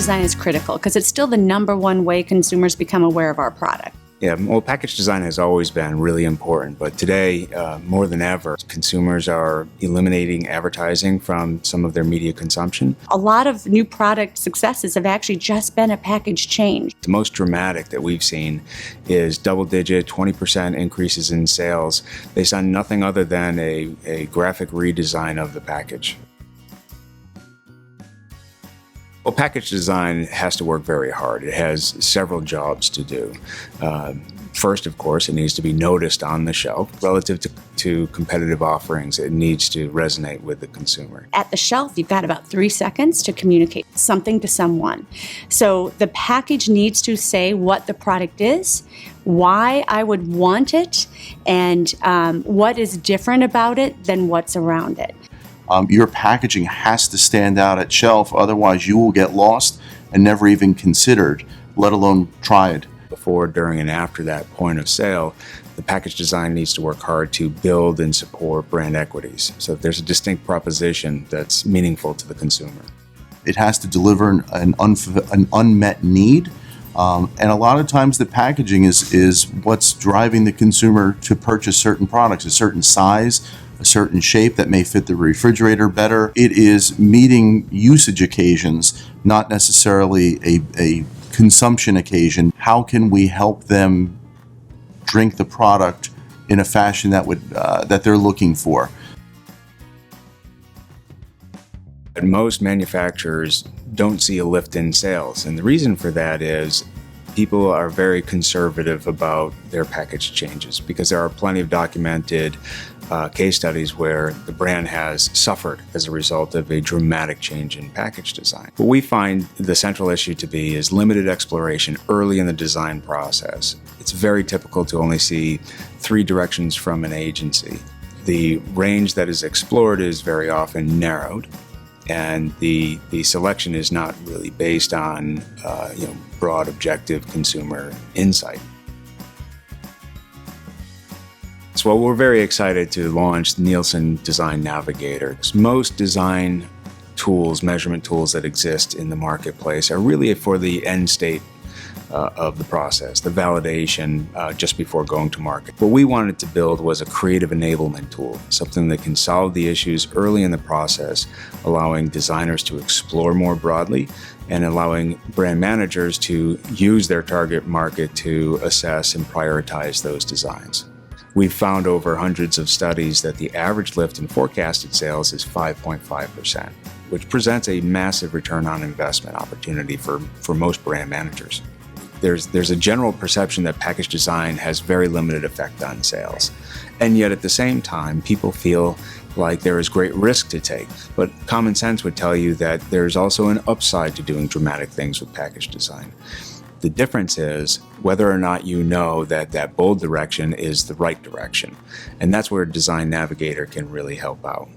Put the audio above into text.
design is critical because it's still the number one way consumers become aware of our product. Yeah, well, package design has always been really important, but today, more than ever, consumers are eliminating advertising from some of their media consumption. A lot of new product successes have actually just been a package change. The most dramatic that we've seen is double-digit 20% increases in sales based on nothing other than a graphic redesign of the package. Well, package design has to work very hard. It has several jobs to do. First, of course, it needs to be noticed on the shelf. Relative to competitive offerings, it needs to resonate with the consumer. At the shelf, you've got about 3 seconds to communicate something to someone. So the package needs to say what the product is, why I would want it, and what is different about it than what's around it. Your packaging has to stand out at shelf, otherwise you will get lost and never even considered, let alone tried. Before, during, and after that point of sale, the package design needs to work hard to build and support brand equities. So there's a distinct proposition that's meaningful to the consumer. It has to deliver an unmet need. And a lot of times the packaging is what's driving the consumer to purchase certain products, a certain size, a certain shape that may fit the refrigerator better. It is meeting usage occasions, not necessarily a consumption occasion. How can we help them drink the product in a fashion that they're looking for? Most manufacturers don't see a lift in sales, and the reason for that is people are very conservative about their package changes because there are plenty of documented case studies where the brand has suffered as a result of a dramatic change in package design. What we find the central issue to be is limited exploration early in the design process. It's very typical to only see 3 directions from an agency. The range that is explored is very often narrowed, and the selection is not really based on broad, objective consumer insight. So we're very excited to launch the Nielsen Design Navigator. Most design tools, measurement tools that exist in the marketplace are really for the end state of the process, the validation just before going to market. What we wanted to build was a creative enablement tool, something that can solve the issues early in the process, allowing designers to explore more broadly and allowing brand managers to use their target market to assess and prioritize those designs. We've found over hundreds of studies that the average lift in forecasted sales is 5.5%, which presents a massive return on investment opportunity for most brand managers. There's a general perception that package design has very limited effect on sales. And yet at the same time, people feel like there is great risk to take. But common sense would tell you that there's also an upside to doing dramatic things with package design. The difference is whether or not you know that that bold direction is the right direction. And that's where Design Navigator can really help out.